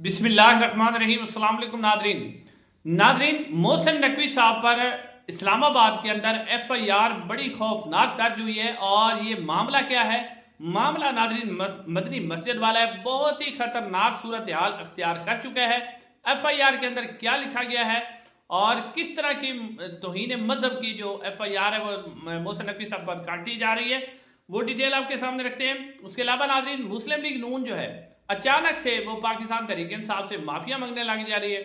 बिस्मिल्लाहिर्रहमानिर्रहीम। अस्सलाम वालेकुम नादरीन, मोहसिन नकवी साहब पर इस्लामाबाद के अंदर FIR बड़ी खौफनाक दर्ज हुई है। और ये मामला क्या है? मामला नादरीन मदनी मस्जिद वाला है। बहुत ही खतरनाक सूरत हाल अख्तियार कर चुका है। FIR के अंदर क्या लिखा गया है और किस तरह की तौहीन मजहब की जो FIR है वो मोहसिन नकवी साहब पर काटी जा रही है, वो डिटेल आपके सामने रखते हैं। उसके अलावा नादरीन, मुस्लिम लीग नून जो है अचानक से वो पाकिस्तान तहरीक इंसाफ से माफिया मांगने लग जा रही है,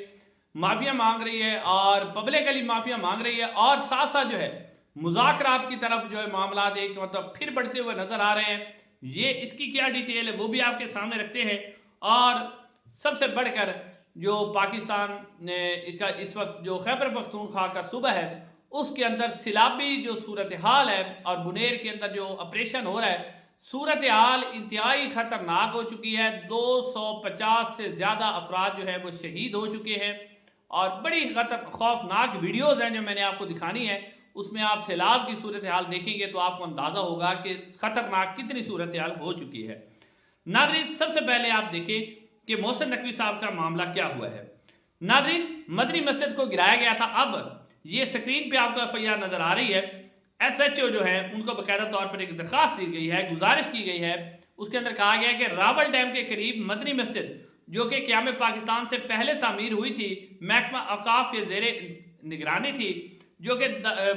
माफिया मांग रही है और पब्लिकली माफिया मांग रही है। और साथ साथ जो है मुज़ाकरात की तरफ जो है मामला एक मतलब फिर बढ़ते हुए नजर आ रहे हैं। ये इसकी क्या डिटेल है वो भी आपके सामने रखते हैं। और सबसे बढ़कर जो पाकिस्तान ने इसका इस वक्त जो खैबर पख्तूनख्वा का सूबा है उसके अंदर सिलाबी जो सूरत हाल है और बुनेर के अंदर जो ऑपरेशन हो रहा है, सूरत हाल इंतहाई खतरनाक हो चुकी है। 250 से ज्यादा अफराद जो है वो शहीद हो चुके हैं और बड़ी खौफनाक वीडियोज हैं जो मैंने आपको दिखानी है। उसमें आप सैलाब की सूरत हाल देखेंगे तो आपको अंदाजा होगा कि खतरनाक कितनी सूरत हाल हो चुकी है। नादरीन, सबसे पहले आप देखें कि मोहसिन नकवी साहब का मामला क्या हुआ है। नादरीन, मदनी मस्जिद को गिराया गया था। अब ये स्क्रीन पे आपको FIR नजर आ रही है। SHO जो है उनको बाकायदा तौर पर एक दरखास्त दी गई है, गुजारिश की गई है। उसके अंदर कहा गया है कि रावल डैम के करीब मदनी मस्जिद जो कि क़याम पाकिस्तान से पहले तामीर हुई थी, महकमा औकाफ के जेरे निगरानी थी, जो कि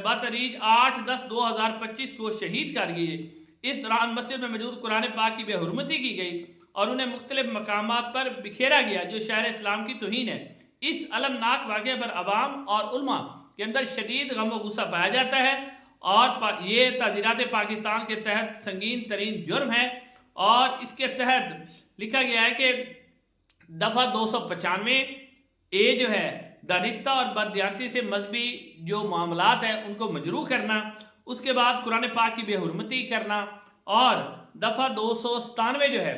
बतरीज 8/10/2025 को शहीद कर गई। इस दौरान मस्जिद में मौजूद कुरान पाक की बेहुरमती की गई और उन्हें मुख्तलिफ मकामात पर बिखेरा गया जो शहर इस्लाम की तौहीन है। इस अलमनाक वाक़े पर अवाम और उलमा के अंदर शदीद गम व गुस्सा पाया जाता है और ये ताज़ीरात पाकिस्तान के तहत संगीन तरीन जुर्म है। और इसके तहत लिखा गया है कि दफ़ा 295A जो है दानिस्ता और बददियानती से मजहबी जो मामलात है उनको मजरू करना, उसके बाद कुरान पाक की बेहुरमती करना, और दफ़ा 297 जो है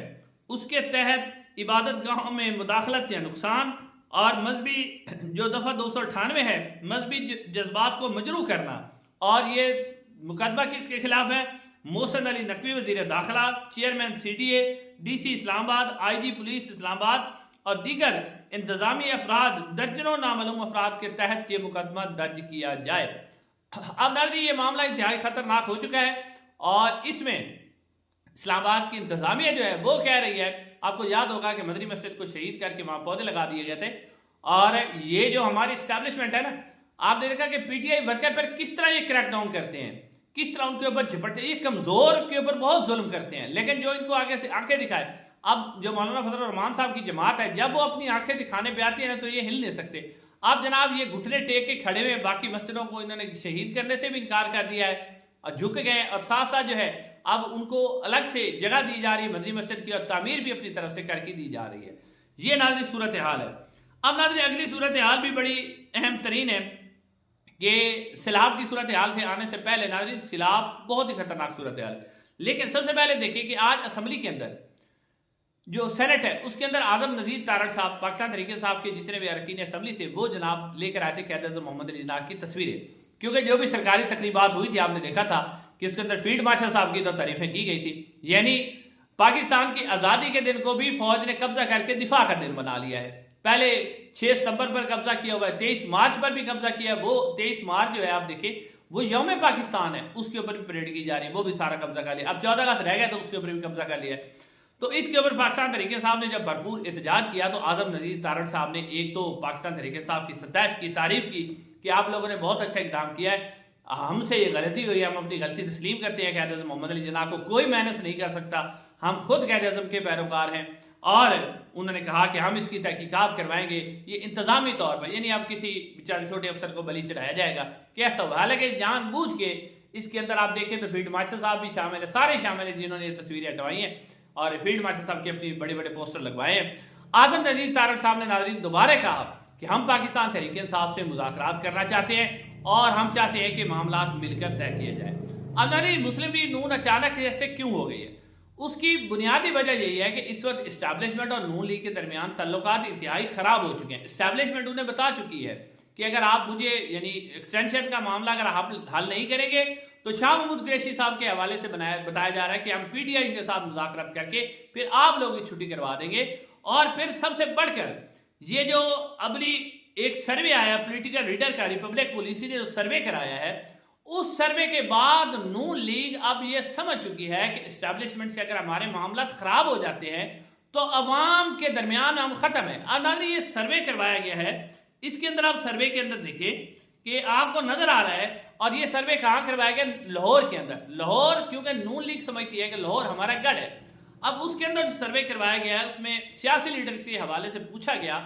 उसके तहत इबादत गाहों में मुदाखलत या नुकसान, और मजहबी जो दफ़ा 298 है मजहबी जज्बात को मजरू करना। और ये मुकदमा किसके खिलाफ है? मोहसिन अली नकवी वज़ीर दाखिला, chairman CDA, DC Islamabad, IG police Islamabad और दीगर इंतजामी अफराद, दर्जनों नामालूम अफराद के तहत ये मुकदमा दर्ज किया जाए। अब नाज़रीन, ये मामला इंतहाई खतरनाक हो चुका है और इसमें इस्लामाबाद की इंतजामिया जो है वो कह रही है, आपको याद होगा कि मदनी मस्जिद को शहीद करके वहां पौधे लगा दिए गए थे। और ये जो हमारी स्टैब्लिशमेंट है ना, आपने देखा कि PTI वर्कर पर किस तरह ये क्रैकडाउन करते हैं, किस तरह उनके ऊपर झपटते हैं। ये कमजोर के ऊपर बहुत जुल्म करते हैं, लेकिन जो इनको आगे से आंखें दिखाए, अब जो मौलाना फजल रहमान साहब की जमात है, जब वो अपनी आंखें दिखाने पे आती है ना तो ये हिल नहीं सकते। अब जनाब ये घुटने टेक के खड़े हुए, बाकी मस्जिदों को इन्होंने शहीद करने से भी इनकार कर दिया है और झुक गए। और साथ साथ जो है अब उनको अलग से जगह दी जा रही है मदनी मस्जिद की, और तामीर भी अपनी तरफ से करके दी जा रही है। ये नाज़रीन सूरत हाल है। अब नाज़रीन, अगली सूरत हाल भी बड़ी अहम तरीन है कि सैलाब की सूरत हाल से आने से पहले नाज़रीन, सैलाब बहुत ही खतरनाक सूरत हाल है। लेकिन सबसे पहले देखिए कि आज असम्बली के अंदर जो सेनेट है उसके अंदर आजम नजीर तारड़ साहब, पाकिस्तान तहरीक इंसाफ के जितने भी अरकान असम्बली थे, वो जनाब लेकर आए थे क़यादत मोहम्मद अली जिन्ना की तस्वीरें। क्योंकि जो भी सरकारी तकरीबात हुई थी आपने देखा था कि उसके अंदर फील्ड मार्शल साहब की तो तारीफें की गई थी। यानी पाकिस्तान की आज़ादी के दिन को भी फौज ने कब्जा करके दिफा का दिन बना लिया है। पहले 6 सितंबर पर कब्जा किया हुआ है, 23 मार्च पर भी कब्जा किया। वो 23 मार्च जो है आप देखिए वो यौम पाकिस्तान है, उसके ऊपर भी परेड की जा रही है, वो भी सारा कब्जा कर लिया। अब 14 अगस्त रह गया तो उसके ऊपर भी कब्जा कर लिया है। तो इसके ऊपर पाकिस्तान तहरीक साहब ने जब भरपूर एहतजाज किया तो आजम नजीर तारड़ साहब ने एक तो पाकिस्तान तहरीक साहब की सतैश की, तारीफ की कि आप लोगों ने बहुत अच्छा इकदाम किया है, हमसे ये गलती हुई है, हम अपनी गलती तस्लीम करते हैं। क़यादत मोहम्मद अली जिन्ना को कोई मैनेज नहीं कर सकता, हम खुद क़यादत के पैरोकार हैं। और उन्होंने कहा कि हम इसकी तहकीकात करवाएंगे, ये इंतजामी तौर पर, यानी अब किसी बेचारे छोटे अफसर को बलि चढ़ाया जाएगा कैसा हुआ। हालांकि जानबूझ के इसके अंदर आप देखें तो फील्ड मार्शल साहब भी शामिल है, सारे शामिल है जिन्होंने ये तस्वीरें हटवाई हैं और फील्ड मार्शल साहब के अपनी बड़े बड़े पोस्टर लगवाए हैं। आजम नजीर तारड़ साहब ने नाज़रीन दोबारा कहा कि हम पाकिस्तान तहरीक इंसाफ से मुज़ाकरात करना चाहते हैं और हम चाहते हैं कि मामला मिलकर तय किए जाए। अब नाज़रीन, मुस्लिम लीग नून अचानक ऐसे क्यों हो गई है? उसकी बुनियादी वजह यही है कि इस वक्त इस्टेब्लिशमेंट और नून लीग के दरमियान तल्लुकात इंतहाई खराब हो चुके हैं। इस्टेब्लिशमेंट उन्हें बता चुकी है कि अगर आप मुझे यानी एक्सटेंशन का मामला अगर आप हल नहीं करेंगे तो शाह महमूद कुरैशी साहब के हवाले से बताया जा रहा है कि हम PTI के साथ मुज़ाकरात करके फिर आप लोगों की छुट्टी करवा देंगे। और फिर सबसे बढ़कर ये जो अबली एक सर्वे आया पॉलिटिकल रीडर का, रिपब्लिक पॉलिसी ने जो सर्वे कराया है, उस सर्वे के बाद नून लीग अब ये समझ चुकी है कि एस्टैब्लिशमेंट से अगर हमारे मामला खराब हो जाते हैं तो अवाम के दरमियान हम खत्म है। अब ना ये सर्वे करवाया गया है, इसके अंदर आप सर्वे के अंदर देखिए कि आपको नजर आ रहा है, और ये सर्वे कहाँ करवाया गया? लाहौर के अंदर। लाहौर क्योंकि नून लीग समझती है कि लाहौर हमारा गढ़ है। अब उसके अंदर जो सर्वे करवाया गया है उसमें सियासी लीडर्स के हवाले से पूछा गया,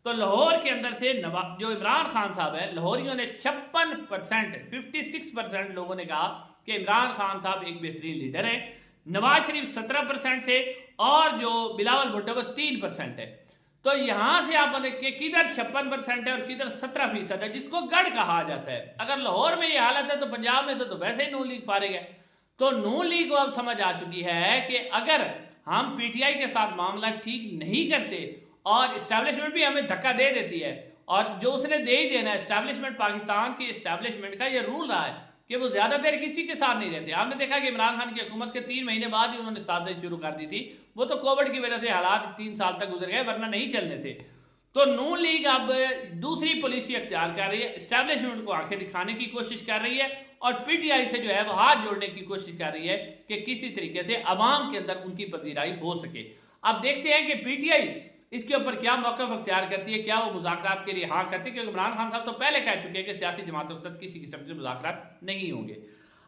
तो लाहौर के अंदर से जो इमरान खान साहब है, लाहौरियों ने 56%, 56% लोगों ने कहा कि इमरान खान साहब एक बेहतरीन लीडर है। नवाज शरीफ 17% थे, और जो बिलावल भुट्टो वो 3% है। तो यहां से आप देखिए किधर 56% है और किधर 17% है, जिसको गढ़ कहा जाता है। अगर लाहौर में ये हालत है तो पंजाब में से तो वैसे ही नून लीग फारिग है। तो नून लीग को अब समझ आ चुकी है कि अगर हम पीटीआई के साथ मामला ठीक नहीं करते और इस्टेब्लिशमेंट भी हमें धक्का दे देती है, और जो उसने दे ही देना है, इस्टेब्लिशमेंट पाकिस्तान की इस्टेब्लिशमेंट का ये रूल रहा है कि वो ज्यादा देर किसी के साथ नहीं रहते। आपने देखा कि इमरान खान की हुकूमत के 3 महीने बाद ही उन्होंने साजिश शुरू कर दी थी। वो तो कोविड की वजह से हालात 3 साल तक गुजर गए, वरना नहीं चलने थे। तो नून लीग अब दूसरी पॉलिसी अख्तियार कर रही है, इस्टेब्लिशमेंट को आंखें दिखाने की कोशिश कर रही है, और पीटीआई से जो है वो हाथ जोड़ने की कोशिश कर रही है कि किसी तरीके से अवाम के अंदर उनकी पजीराई हो सके। अब देखते हैं कि पीटीआई इसके ऊपर क्या मौक़िफ़ अख्तियार करती है, क्या वो मुज़ाकरात के लिए हाँ करती है, क्योंकि इमरान खान साहब तो पहले कह चुके हैं कि सियासी जमातों के साथ किसी किस्म के मुज़ाकरात नहीं होंगे।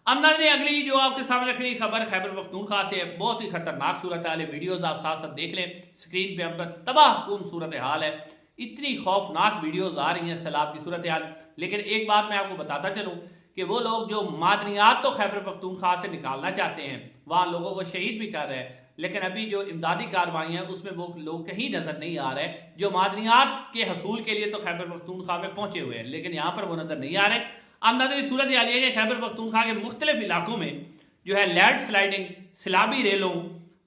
अब नाज़रीन, अगली जो आपके सामने रखनी खबर खैबर पख्तूनख्वा से, बहुत ही खतरनाक सूरत हाल है। वीडियोज़ आप साथ साथ देख लें, स्क्रीन पे हम पर तबाह कौन सूरत हाल है, इतनी खौफनाक वीडियोज़ आ रही हैं सैलाब की सूरत हाल। लेकिन एक बात मैं आपको बताता चलूँ कि वो लोग जो मादनियात तो खैबर पख्तूनख्वा से निकालना चाहते हैं, वहाँ लोगों को शहीद भी कर रहे हैं, लेकिन अभी जो इमदादी कार्रवाई है उसमें वो लोग कहीं नजर नहीं आ रहे जो मादनियात के हसूल के लिए तो खैबर पख्तूनख्वा में पहुंचे हुए हैं, लेकिन यहाँ पर वो नजर नहीं आ रहे। अब नजर सूरत हाल है कि खैबर पख्तूनख्वा के मुख्तलिफ इलाकों में जो है लैंड स्लाइडिंग, सैलाबी रेलों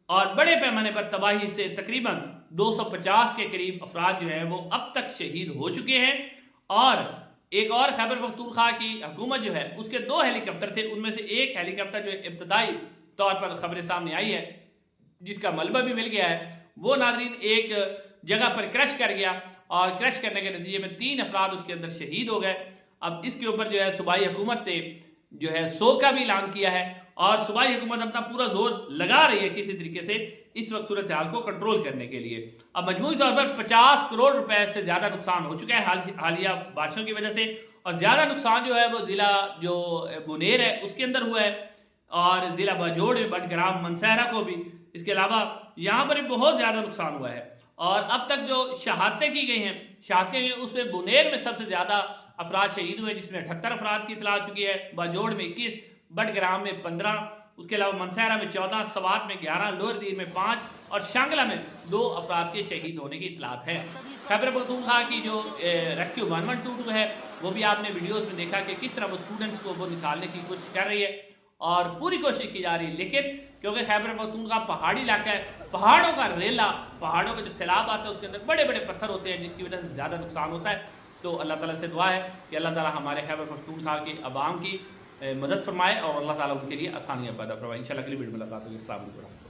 और बड़े पैमाने पर तबाही से तकरीबन 250 के करीब अफराद जो है वो अब तक शहीद हो चुके हैं। और एक और खैबर पख्तूनख्वा की हुकूमत जो है उसके 2 हेलीकॉप्टर थे, उनमें से एक हेलीकॉप्टर जो इब्तदाई तौर पर खबरें सामने आई है जिसका मलबा भी मिल गया है, वो नाजरीन एक जगह पर क्रश कर गया, और क्रश करने के नतीजे में 3 अफराद उसके अंदर शहीद हो गए। अब इसके ऊपर जो है सूबाई हुकूमत ने जो है शोक का भी ऐलान किया है, और सूबाई हुकूमत अपना पूरा जोर लगा रही है किसी तरीके से इस वक्त सूरत हाल को कंट्रोल करने के लिए। अब मजमूई तौर पर 50 करोड़ रुपए से ज्यादा नुकसान हो चुका है हालिया बारिशों की वजह से, और ज्यादा नुकसान जो है वो जिला जो बुनेर है उसके अंदर हुआ है, और जिला बाजोड़ में बटग्राम मनसहरा को भी, इसके अलावा यहाँ पर बहुत ज्यादा नुकसान हुआ है। और अब तक जो शहादतें की गई हैं, शहादतें हुई उसमें बुनेर में सबसे ज्यादा अफराद शहीद हुए, जिसमें 78 अफराद की इतला आ चुकी है, बाजोड़ में 21, बटग्राम में 15, उसके अलावा मनसहरा में 14, सवात में 11, लोअर दीर में 5 और शांगला में 2 अफराद के शहीद होने की इतलात है। खैबर पख्तूनख्वा की जो रेस्क्यू 112 है वो भी आपने वीडियोस में देखा कि किस तरह वो स्टूडेंट्स को वो निकालने की कोशिश कर रही है, और पूरी कोशिश की जा रही है। लेकिन क्योंकि खैबर पख्तूनख्वा पहाड़ी इलाका है, पहाड़ों का रेला, पहाड़ों का जो सैलाब आता है उसके अंदर बड़े बड़े पत्थर होते हैं, जिसकी वजह से ज़्यादा नुकसान होता है। तो अल्लाह ताला से दुआ है कि अल्लाह ताला हमारे खैबर पख्तूनख्वा की अवाम की मदद फरमाए और अल्लाह ताला उनके लिए आसानियाँ पैदा फरमाए। इंशाल्लाह अगली वीडियो में मुलाकात होगी। अस्सलाम वालेकुम।